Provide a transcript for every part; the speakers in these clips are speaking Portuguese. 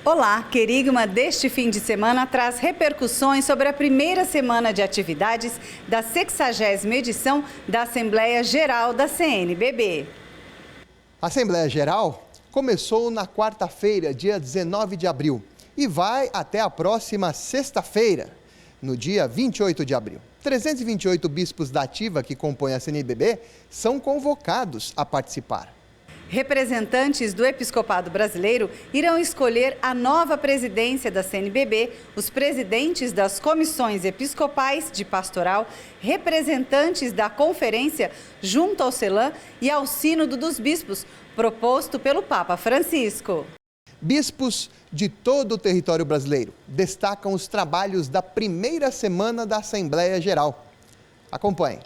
Olá, Querigma deste fim de semana traz repercussões sobre a primeira semana de atividades da 60ª edição da Assembleia Geral da CNBB. A Assembleia Geral começou na quarta-feira, dia 19 de abril, e vai até a próxima sexta-feira, no dia 28 de abril. 328 bispos da ativa que compõem a CNBB são convocados a participar. Representantes do Episcopado Brasileiro irão escolher a nova presidência da CNBB, os presidentes das comissões episcopais de pastoral, representantes da conferência junto ao CELAM e ao Sínodo dos Bispos, proposto pelo Papa Francisco. Bispos de todo o território brasileiro destacam os trabalhos da primeira semana da Assembleia Geral. Acompanhe.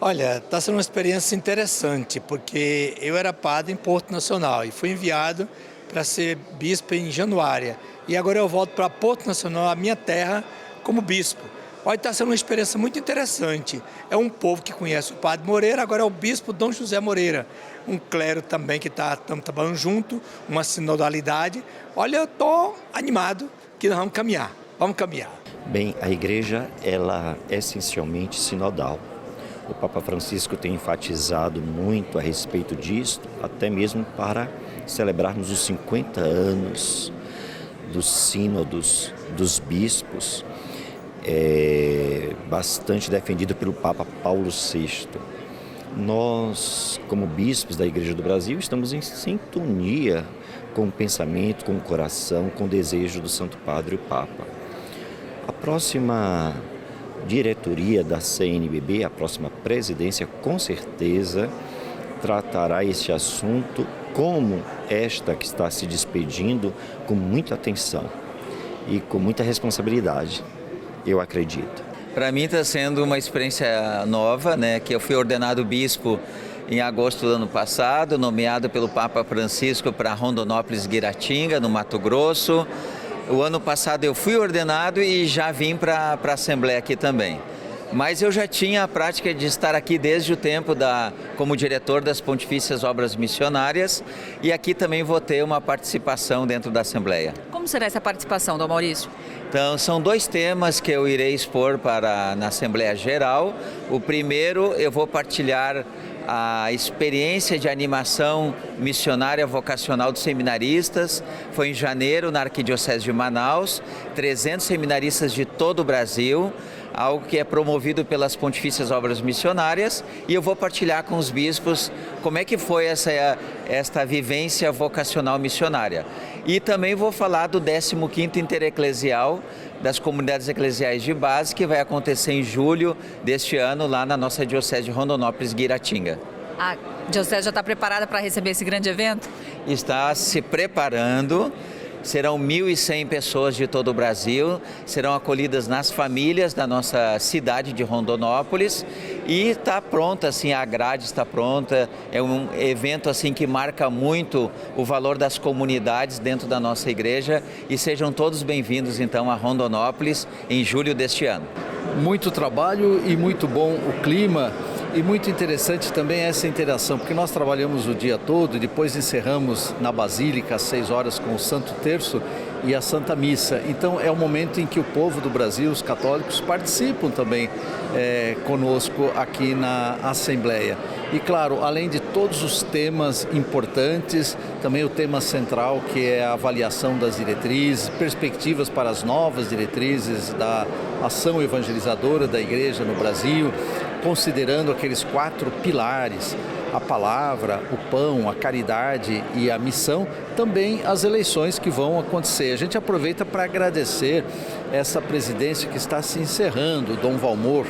Olha, está sendo uma experiência interessante, porque eu era padre em Porto Nacional e fui enviado para ser bispo em Januária. E agora eu volto para Porto Nacional, a minha terra, como bispo. Olha, está sendo uma experiência muito interessante. É um povo que conhece o padre Moreira, agora é o bispo Dom José Moreira. Um clero também que estamos trabalhando junto, uma sinodalidade. Olha, eu estou animado que nós vamos caminhar. Vamos caminhar. Bem, a igreja, ela é essencialmente sinodal. O Papa Francisco tem enfatizado muito a respeito disso, até mesmo para celebrarmos os 50 anos dos sínodos, dos bispos, bastante defendido pelo Papa Paulo VI. Nós, como bispos da Igreja do Brasil, estamos em sintonia com o pensamento, com o coração, com o desejo do Santo Padre, o Papa. A próxima diretoria da CNBB, a próxima presidência, com certeza tratará este assunto como esta que está se despedindo, com muita atenção e com muita responsabilidade, eu acredito. Para mim está sendo uma experiência nova, que eu fui ordenado bispo em agosto do ano passado, nomeado pelo Papa Francisco para Rondonópolis, Guiratinga, no Mato Grosso. O ano passado eu fui ordenado e já vim para a Assembleia aqui também. Mas eu já tinha a prática de estar aqui desde o tempo como diretor das Pontifícias Obras Missionárias e aqui também vou ter uma participação dentro da Assembleia. Como será essa participação, Dom Maurício? Então, são dois temas que eu irei expor na Assembleia Geral. O primeiro, eu vou partilhar a experiência de animação missionária vocacional dos seminaristas. Foi em janeiro, na Arquidiocese de Manaus, 300 seminaristas de todo o Brasil, algo que é promovido pelas Pontifícias Obras Missionárias, e eu vou partilhar com os bispos como é que foi esta vivência vocacional missionária. E também vou falar do 15º Intereclesial das Comunidades Eclesiais de Base, que vai acontecer em julho deste ano, lá na nossa Diocese de Rondonópolis, Guiratinga. A Diocese já está preparada para receber esse grande evento? Está se preparando. Serão 1.100 pessoas de todo o Brasil, serão acolhidas nas famílias da nossa cidade de Rondonópolis e está pronta, assim, a grade está pronta. É um evento assim que marca muito o valor das comunidades dentro da nossa igreja e sejam todos bem-vindos então a Rondonópolis em julho deste ano. Muito trabalho e muito bom o clima. E muito interessante também essa interação, porque nós trabalhamos o dia todo e depois encerramos na Basílica às 6 horas com o Santo Terço e a Santa Missa. Então é o momento em que o povo do Brasil, os católicos, participam também conosco aqui na Assembleia. E claro, além de todos os temas importantes, também o tema central que é a avaliação das diretrizes, perspectivas para as novas diretrizes da ação evangelizadora da Igreja no Brasil, considerando aqueles 4 pilares, a palavra, o pão, a caridade e a missão, também as eleições que vão acontecer. A gente aproveita para agradecer essa presidência que está se encerrando, Dom Valmor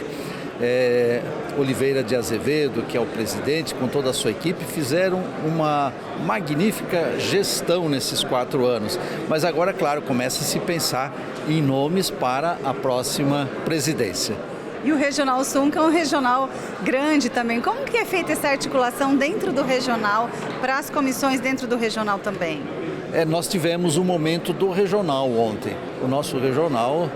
Oliveira de Azevedo, que é o presidente, com toda a sua equipe, fizeram uma magnífica gestão nesses 4 anos. Mas agora, claro, começa a se pensar em nomes para a próxima presidência. E o Regional Sul, que é um regional grande também. Como que é feita essa articulação dentro do regional, para as comissões dentro do regional também? Nós tivemos um momento do regional ontem. O nosso regional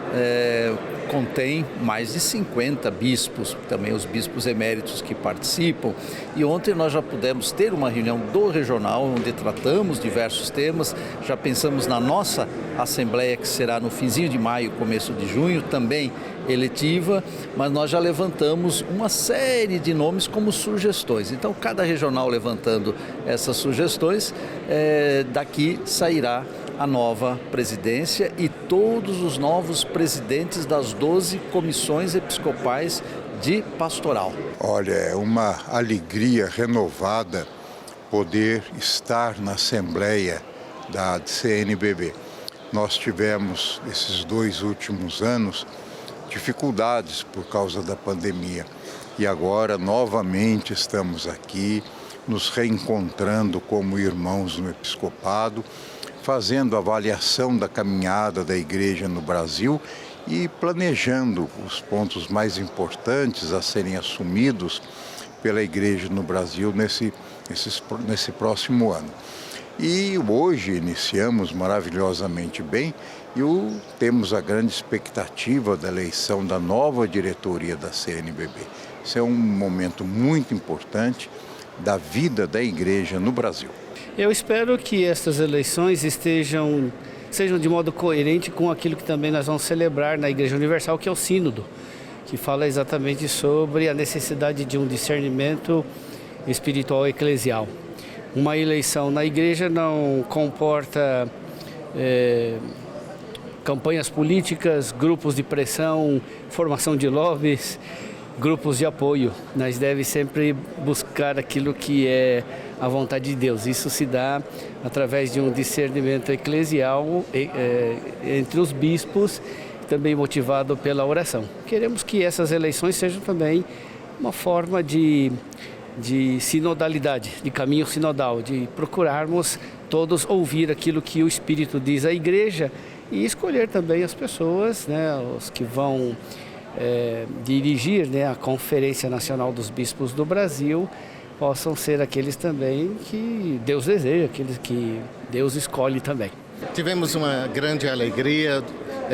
contém mais de 50 bispos, também os bispos eméritos que participam. E ontem nós já pudemos ter uma reunião do regional, onde tratamos diversos temas, já pensamos na nossa assembleia, que será no finzinho de maio, começo de junho, também eletiva, mas nós já levantamos uma série de nomes como sugestões. Então, cada regional levantando essas sugestões, daqui sairá a nova presidência e todos os novos presidentes das 12 comissões episcopais de pastoral. Olha, é uma alegria renovada poder estar na Assembleia da CNBB. Nós tivemos, esses 2 últimos anos, dificuldades por causa da pandemia. E agora, novamente, estamos aqui, nos reencontrando como irmãos no episcopado, fazendo avaliação da caminhada da Igreja no Brasil e planejando os pontos mais importantes a serem assumidos pela Igreja no Brasil nesse próximo ano. E hoje iniciamos maravilhosamente bem e temos a grande expectativa da eleição da nova diretoria da CNBB. Isso é um momento muito importante da vida da Igreja no Brasil. Eu espero que estas eleições sejam de modo coerente com aquilo que também nós vamos celebrar na Igreja Universal, que é o Sínodo, que fala exatamente sobre a necessidade de um discernimento espiritual eclesial. Uma eleição na Igreja não comporta campanhas políticas, grupos de pressão, formação de lobbies, grupos de apoio. Nós devemos sempre buscar aquilo que é a vontade de Deus. Isso se dá através de um discernimento eclesial entre os bispos, também motivado pela oração. Queremos que essas eleições sejam também uma forma de sinodalidade, de caminho sinodal, de procurarmos todos ouvir aquilo que o Espírito diz à Igreja e escolher também as pessoas, os que vão dirigir a Conferência Nacional dos Bispos do Brasil, possam ser aqueles também que Deus deseja, aqueles que Deus escolhe também. Tivemos uma grande alegria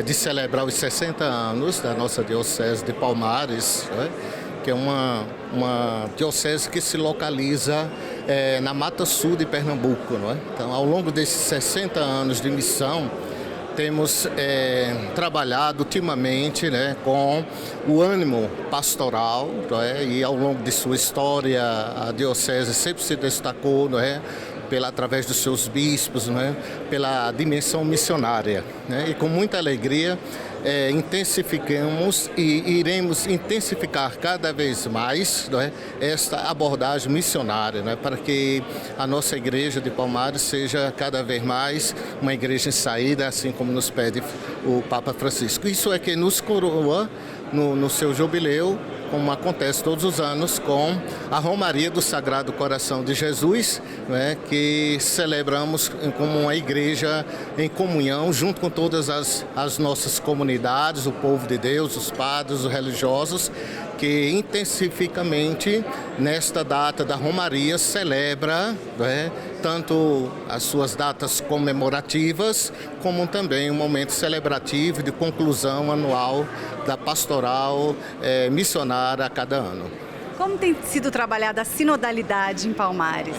de celebrar os 60 anos da nossa Diocese de Palmares, que é uma diocese que se localiza na Mata Sul de Pernambuco. Então, ao longo desses 60 anos de missão, temos trabalhado ultimamente com o ânimo pastoral, e ao longo de sua história a diocese sempre se destacou através dos seus bispos, pela dimensão missionária. E com muita alegria intensificamos e iremos intensificar cada vez mais esta abordagem missionária, para que a nossa igreja de Palmares seja cada vez mais uma igreja em saída, assim como nos pede o Papa Francisco. Isso é que nos coroa no seu jubileu, como acontece todos os anos, com a Romaria do Sagrado Coração de Jesus, que celebramos como uma igreja em comunhão, junto com todas as nossas comunidades, o povo de Deus, os padres, os religiosos, que intensificamente, nesta data da Romaria, celebra tanto as suas datas comemorativas, como também um momento celebrativo de conclusão anual da pastoral missionária a cada ano. Como tem sido trabalhada a sinodalidade em Palmares?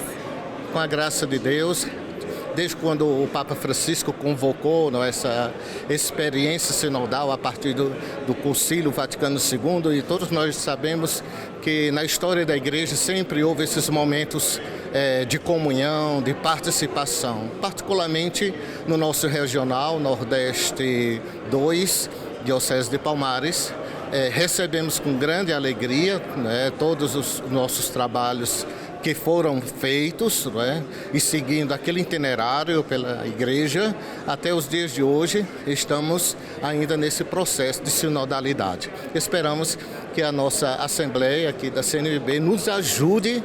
Com a graça de Deus, desde quando o Papa Francisco convocou essa experiência sinodal a partir do Concílio Vaticano II, e todos nós sabemos que na história da Igreja sempre houve esses momentos de comunhão, de participação, particularmente no nosso regional Nordeste 2, Diocese de Palmares. Recebemos com grande alegria todos os nossos trabalhos que foram feitos, e seguindo aquele itinerário pela Igreja, até os dias de hoje estamos ainda nesse processo de sinodalidade. Esperamos que a nossa Assembleia aqui da CNBB nos ajude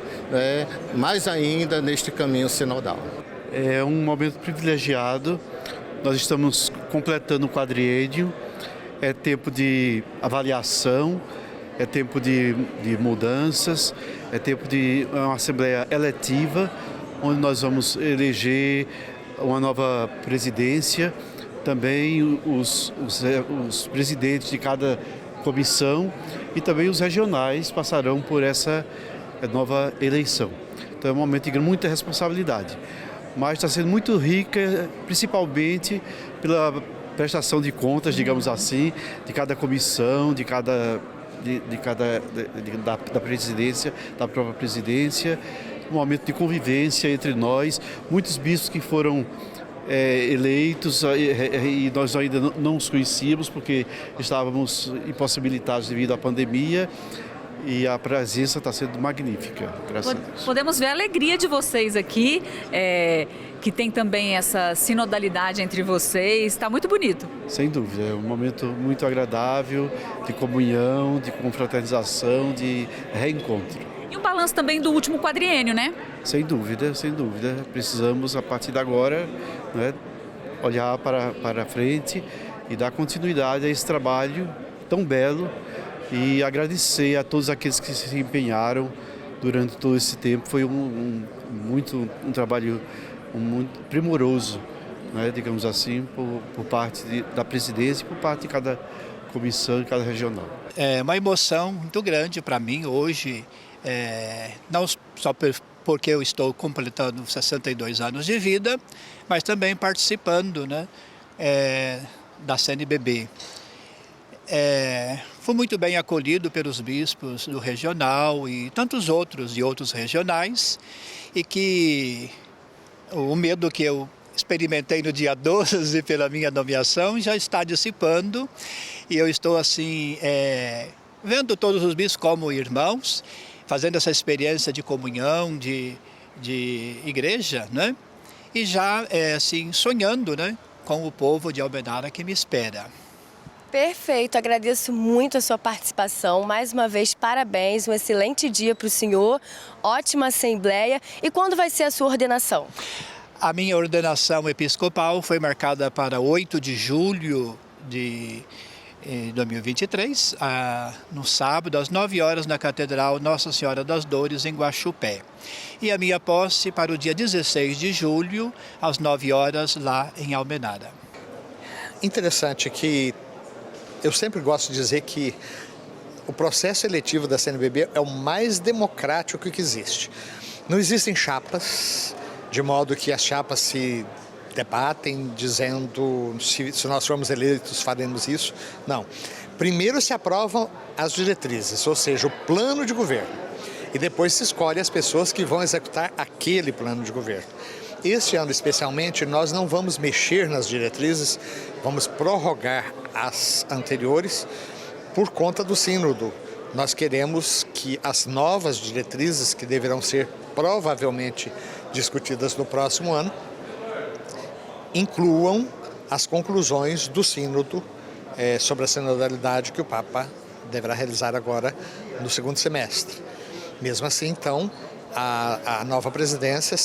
mais ainda neste caminho sinodal. É um momento privilegiado, nós estamos completando o quadriênio, é tempo de avaliação, é tempo de mudanças, é tempo de uma Assembleia eletiva, onde nós vamos eleger uma nova presidência, também os presidentes de cada comissão e também os regionais passarão por essa nova eleição. Então é um momento de muita responsabilidade, mas está sendo muito rica, principalmente pela prestação de contas, digamos assim, de cada comissão, da presidência, da própria presidência, um momento de convivência entre nós, muitos bispos que foram eleitos e nós ainda não os conhecíamos porque estávamos impossibilitados devido à pandemia. E a presença está sendo magnífica, graças a Deus. Podemos ver a alegria de vocês aqui, que tem também essa sinodalidade entre vocês, está muito bonito. Sem dúvida, é um momento muito agradável, de comunhão, de confraternização, de reencontro. E um balanço também do último quadriênio, né? Sem dúvida, sem dúvida. Precisamos, a partir de agora, né, olhar para frente e dar continuidade a esse trabalho tão belo e agradecer a todos aqueles que se empenharam durante todo esse tempo. Foi um trabalho muito primoroso, né, digamos assim, por parte da presidência e por parte de cada comissão e cada regional. É uma emoção muito grande para mim hoje, não só porque eu estou completando 62 anos de vida, mas também participando, né, da CNBB. Fui muito bem acolhido pelos bispos do regional e tantos outros de outros regionais, e que o medo que eu experimentei no dia 12 pela minha nomeação já está dissipando, e eu estou assim vendo todos os bispos como irmãos, fazendo essa experiência de comunhão, de igreja, né? E já assim sonhando, né, com o povo de Almenara que me espera. Perfeito, agradeço muito a sua participação. Mais uma vez, parabéns, um excelente dia para o senhor, ótima assembleia. E quando vai ser a sua ordenação? A minha ordenação episcopal foi marcada para 8 de julho de 2023, no sábado, às 9 horas, na Catedral Nossa Senhora das Dores, em Guaxupé. E a minha posse para o dia 16 de julho, às 9 horas, lá em Almenara. Interessante que eu sempre gosto de dizer que o processo eletivo da CNBB é o mais democrático que existe. Não existem chapas, de modo que as chapas se debatem dizendo se nós formos eleitos faremos isso. Não. Primeiro se aprovam as diretrizes, ou seja, o plano de governo. E depois se escolhe as pessoas que vão executar aquele plano de governo. Este ano, especialmente, nós não vamos mexer nas diretrizes, vamos prorrogar as anteriores por conta do sínodo. Nós queremos que as novas diretrizes, que deverão ser provavelmente discutidas no próximo ano, incluam as conclusões do sínodo sobre a sinodalidade que o Papa deverá realizar agora no segundo semestre. Mesmo assim, então, a nova presidência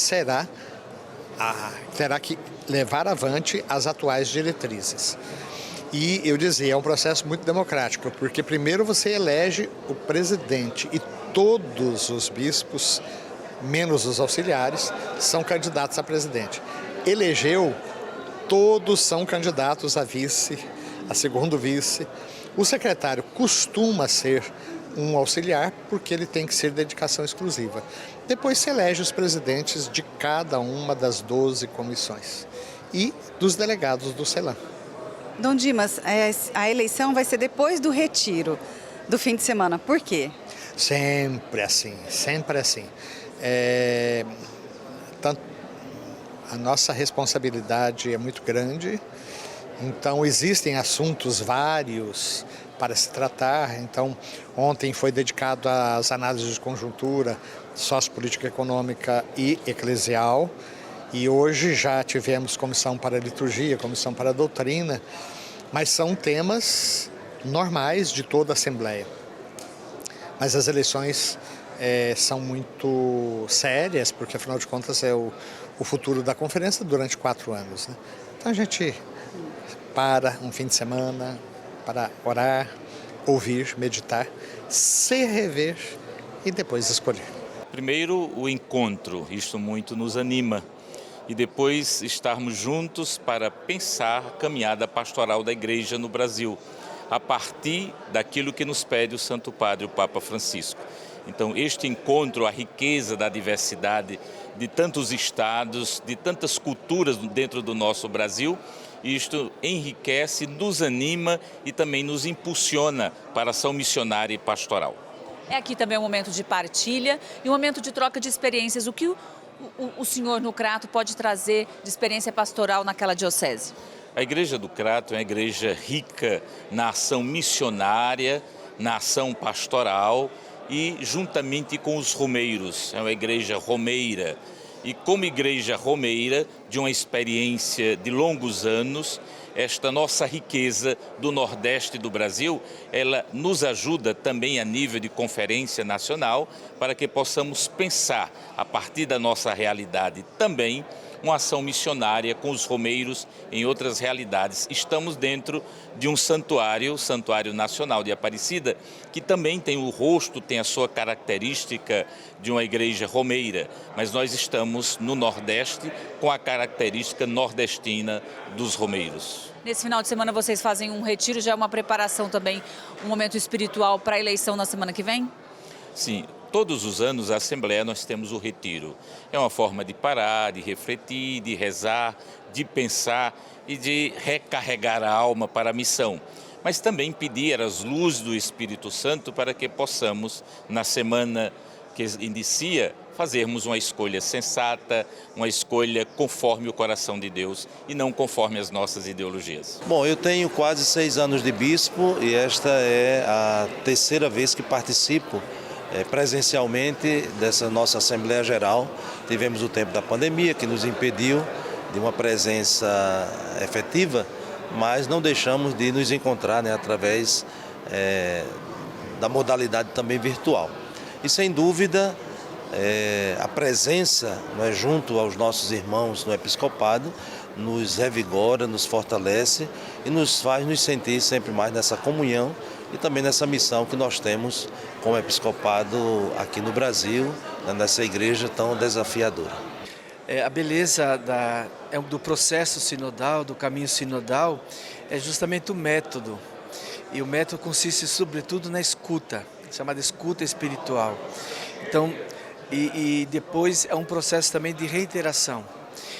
terá que levar avante as atuais diretrizes. E eu dizia, é um processo muito democrático, porque primeiro você elege o presidente e todos os bispos, menos os auxiliares, são candidatos a presidente. Elegeu, todos são candidatos a vice, a segundo vice. O secretário costuma ser um auxiliar, porque ele tem que ser dedicação exclusiva. Depois se elege os presidentes de cada uma das 12 comissões e dos delegados do CELAM. Dom Dimas, a eleição vai ser depois do retiro do fim de semana. Por quê? Sempre assim, sempre assim. A nossa responsabilidade é muito grande, então existem assuntos vários para se tratar. Então, ontem foi dedicado às análises de conjuntura sociopolítica, econômica e eclesial. E hoje já tivemos comissão para a liturgia, comissão para a doutrina, mas são temas normais de toda a Assembleia. Mas as eleições são muito sérias, porque afinal de contas é o futuro da conferência durante 4 anos, né? Então a gente para um fim de semana para orar, ouvir, meditar, se rever e depois escolher. Primeiro, o encontro, isso muito nos anima. e depois estarmos juntos para pensar a caminhada pastoral da Igreja no Brasil, a partir daquilo que nos pede o Santo Padre, o Papa Francisco. Então, este encontro, a riqueza da diversidade de tantos estados, de tantas culturas dentro do nosso Brasil, isto enriquece, nos anima e também nos impulsiona para a ação missionária e pastoral. É aqui também um momento de partilha e um momento de troca de experiências. O que o senhor no Crato pode trazer de experiência pastoral naquela diocese? A Igreja do Crato é uma igreja rica na ação missionária, na ação pastoral e juntamente com os romeiros. É uma igreja romeira. E como igreja romeira, de uma experiência de longos anos, esta nossa riqueza do Nordeste do Brasil, ela nos ajuda também a nível de conferência nacional para que possamos pensar, a partir da nossa realidade também, uma ação missionária com os romeiros em outras realidades. Estamos dentro de um santuário, o Santuário Nacional de Aparecida, que também tem o rosto, tem a sua característica de uma igreja romeira, mas nós estamos no Nordeste com a característica nordestina dos romeiros. Nesse final de semana vocês fazem um retiro, já é uma preparação também, um momento espiritual para a eleição na semana que vem? Sim. Todos os anos, a Assembleia, nós temos o retiro. É uma forma de parar, de refletir, de rezar, de pensar e de recarregar a alma para a missão. Mas também pedir as luzes do Espírito Santo para que possamos, na semana que inicia, fazermos uma escolha sensata, uma escolha conforme o coração de Deus e não conforme as nossas ideologias. Bom, eu tenho quase 6 anos de bispo e esta é a 3ª vez que participo presencialmente dessa nossa Assembleia Geral. Tivemos o tempo da pandemia que nos impediu de uma presença efetiva, mas não deixamos de nos encontrar, através da modalidade também virtual. E sem dúvida a presença junto aos nossos irmãos no episcopado nos revigora, nos fortalece e nos faz nos sentir sempre mais nessa comunhão e também nessa missão que nós temos como episcopado aqui no Brasil, nessa igreja tão desafiadora. A beleza do processo sinodal, do caminho sinodal, é justamente o método. E o método consiste sobretudo na escuta, chamada escuta espiritual. Então, e depois é um processo também de reiteração.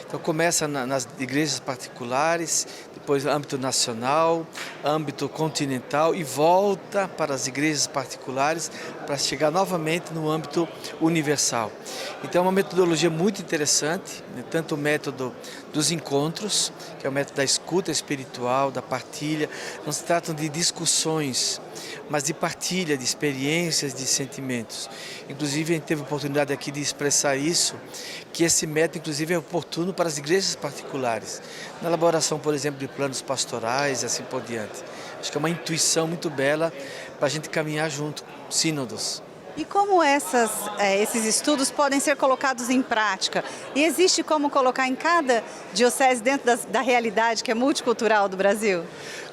Então começa nas igrejas particulares, depois âmbito nacional, âmbito continental e volta para as igrejas particulares para chegar novamente no âmbito universal. Então é uma metodologia muito interessante, tanto o método dos encontros, que é o método da escuta espiritual, da partilha. Não se tratam de discussões, mas de partilha, de experiências, de sentimentos. Inclusive a gente teve a oportunidade aqui de expressar isso, que esse método inclusive é oportuno para as igrejas particulares, na elaboração, por exemplo, de planos pastorais e assim por diante. Acho que é uma intuição muito bela para a gente caminhar junto, sínodos. E como esses estudos podem ser colocados em prática? E existe como colocar em cada diocese dentro da realidade que é multicultural do Brasil?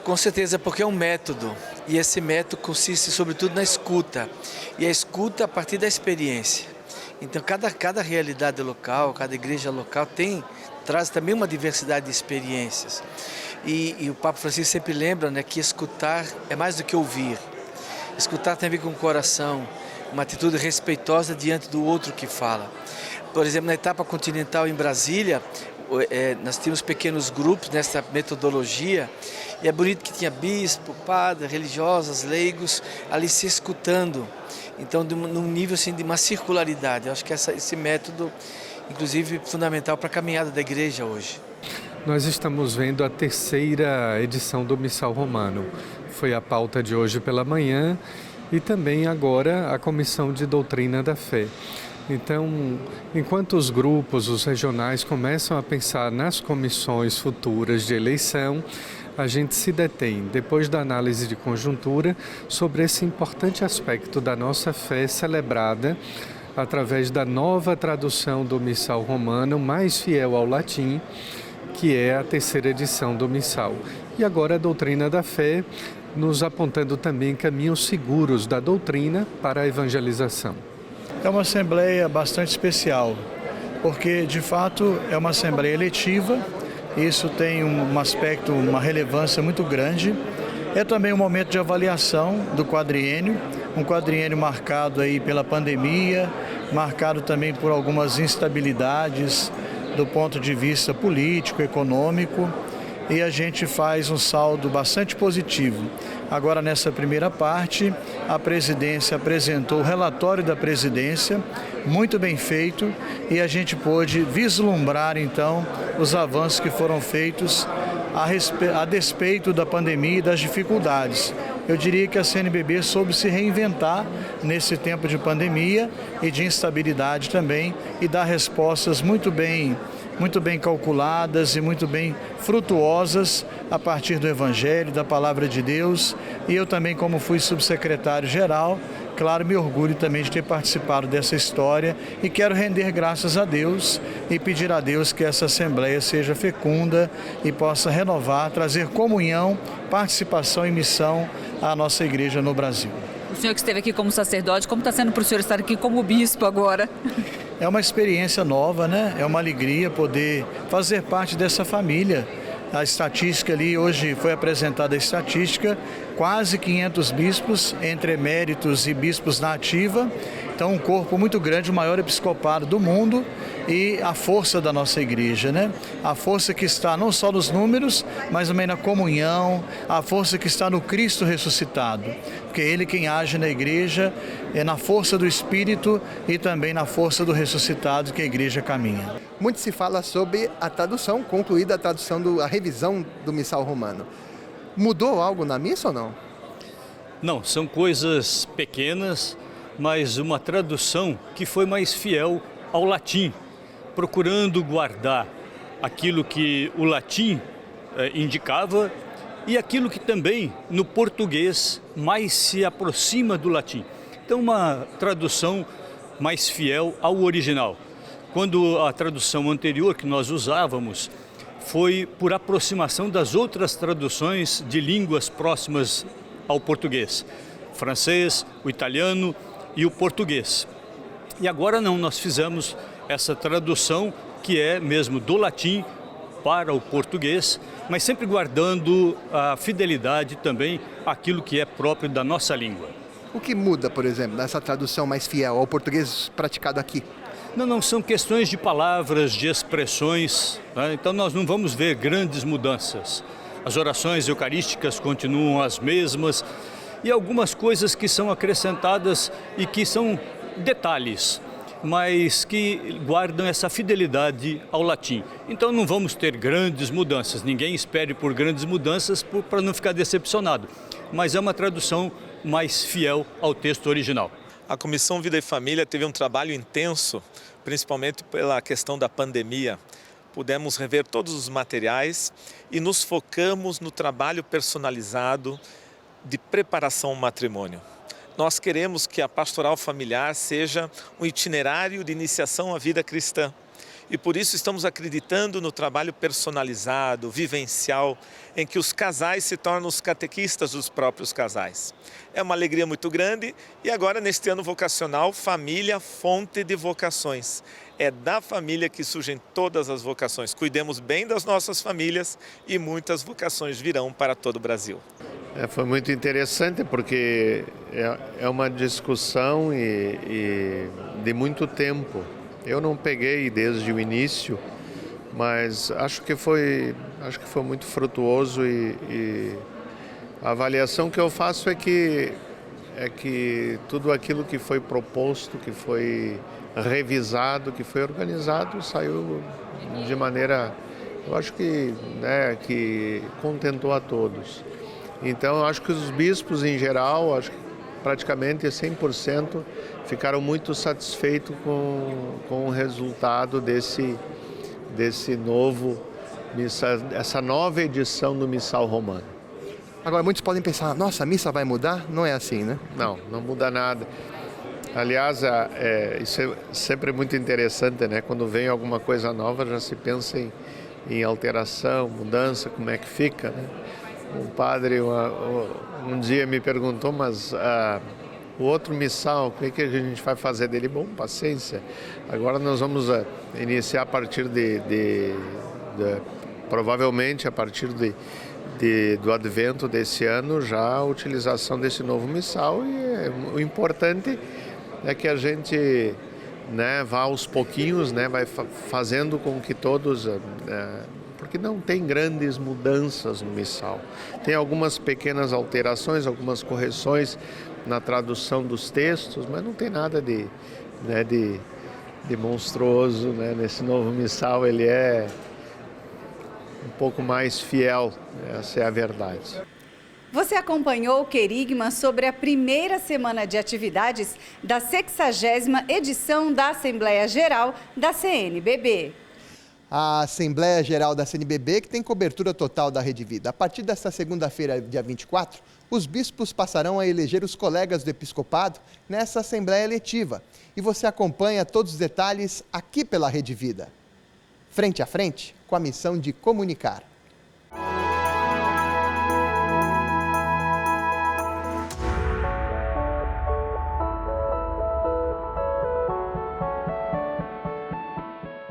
Com certeza, porque é um método. E esse método consiste sobretudo na escuta. E a escuta a partir da experiência. Então, cada realidade local, cada igreja local traz também uma diversidade de experiências. E o Papa Francisco sempre lembra, que escutar é mais do que ouvir. Escutar tem a ver com o coração, uma atitude respeitosa diante do outro que fala. Por exemplo, na etapa continental em Brasília, nós tínhamos pequenos grupos nessa metodologia, e é bonito que tinha bispo, padre, religiosos, leigos, ali se escutando. Então, num nível assim, de uma circularidade. Eu acho que esse método, inclusive, fundamental para a caminhada da igreja hoje. Nós estamos vendo a 3ª edição do Missal Romano. Foi a pauta de hoje pela manhã e também agora a Comissão de Doutrina da Fé. Então, enquanto os grupos, os regionais começam a pensar nas comissões futuras de eleição, a gente se detém, depois da análise de conjuntura, sobre esse importante aspecto da nossa fé celebrada através da nova tradução do Missal Romano, mais fiel ao latim, que é a 3ª edição do Missal. E agora a doutrina da fé, nos apontando também caminhos seguros da doutrina para a evangelização. É uma assembleia bastante especial. porque de fato é uma assembleia eletiva, isso tem um aspecto, uma relevância muito grande. É também um momento de avaliação do quadriênio, um quadriênio marcado aí pela pandemia, marcado também por algumas instabilidades do ponto de vista político, econômico, e a gente faz um saldo bastante positivo. Agora, nessa primeira parte, a presidência apresentou o relatório da presidência, muito bem feito, e a gente pôde vislumbrar, então, os avanços que foram feitos a despeito da pandemia e das dificuldades. Eu diria que a CNBB soube se reinventar nesse tempo de pandemia e de instabilidade também e dar respostas muito bem calculadas e muito bem frutuosas a partir do Evangelho, da Palavra de Deus. E eu também, como fui subsecretário-geral, claro, me orgulho também de ter participado dessa história e quero render graças a Deus e pedir a Deus que essa Assembleia seja fecunda e possa renovar, trazer comunhão, participação e missão à nossa igreja no Brasil. O senhor que esteve aqui como sacerdote, como está sendo para o senhor estar aqui como bispo agora? É uma experiência nova, né? É uma alegria poder fazer parte dessa família. A estatística ali, hoje foi apresentada a estatística, quase 500 bispos, entre eméritos e bispos na ativa. Então, um corpo muito grande, o maior episcopado do mundo e a força da nossa igreja, né? A força que está não só nos números, mas também na comunhão, a força que está no Cristo ressuscitado. Porque Ele quem age na igreja é na força do Espírito e também na força do ressuscitado que a igreja caminha. Muito se fala sobre a tradução, concluída a tradução, a revisão do Missal Romano. Mudou algo na missa ou não? Não, são coisas pequenas, mas uma tradução que foi mais fiel ao latim, procurando guardar aquilo que o latim indicava e aquilo que também no português mais se aproxima do latim. Então, uma tradução mais fiel ao original. Quando a tradução anterior que nós usávamos foi por aproximação das outras traduções de línguas próximas ao português, francês, o italiano e o português. E agora não, nós fizemos essa tradução que é mesmo do latim para o português, mas sempre guardando a fidelidade também àquilo que é próprio da nossa língua. O que muda, por exemplo, nessa tradução mais fiel ao português praticado aqui? Não, são questões de palavras, de expressões, né? Então nós não vamos ver grandes mudanças. As orações eucarísticas continuam as mesmas e algumas coisas que são acrescentadas e que são detalhes, mas que guardam essa fidelidade ao latim. Então não vamos ter grandes mudanças, ninguém espere por grandes mudanças para não ficar decepcionado, mas é uma tradução mais fiel ao texto original. A Comissão Vida e Família teve um trabalho intenso, principalmente pela questão da pandemia. Pudemos rever todos os materiais e nos focamos no trabalho personalizado de preparação ao matrimônio. Nós queremos que a pastoral familiar seja um itinerário de iniciação à vida cristã. E por isso estamos acreditando no trabalho personalizado, vivencial, em que os casais se tornam os catequistas dos próprios casais. É uma alegria muito grande e agora neste ano vocacional, família, fonte de vocações. É da família que surgem todas as vocações. Cuidemos bem das nossas famílias e muitas vocações virão para todo o Brasil. Foi muito interessante porque é uma discussão de muito tempo. Eu não peguei desde o início, mas acho que foi muito frutuoso e a avaliação que eu faço é que tudo aquilo que foi proposto, que foi revisado, que foi organizado, saiu de maneira, eu acho que contentou a todos. Então, eu acho que os bispos em geral, acho que praticamente 100% ficaram muito satisfeitos com o resultado desse novo essa nova edição do Missal Romano. Agora, muitos podem pensar, nossa, a missa vai mudar? Não é assim, né? Não muda nada. Aliás, isso é sempre muito interessante, né? Quando vem alguma coisa nova, já se pensa em alteração, mudança, como é que fica, né? Um padre um dia me perguntou, mas O outro missal, o que a gente vai fazer dele? Bom, paciência. Agora nós vamos iniciar a partir provavelmente a partir do advento desse ano, já a utilização desse novo missal. E o importante é que a gente, né, vá aos pouquinhos, né, vai fazendo com que todos... porque não tem grandes mudanças no missal. Tem algumas pequenas alterações, algumas correções na tradução dos textos, mas não tem nada de monstruoso, né? Nesse novo missal ele é um pouco mais fiel, essa é a verdade. Você acompanhou o Querigma sobre a primeira semana de atividades da 60ª edição da Assembleia Geral da CNBB. A Assembleia Geral da CNBB, que tem cobertura total da Rede Vida. A partir desta segunda-feira, dia 24, os bispos passarão a eleger os colegas do episcopado nessa Assembleia Eletiva. E você acompanha todos os detalhes aqui pela Rede Vida. Frente a frente, com a missão de comunicar.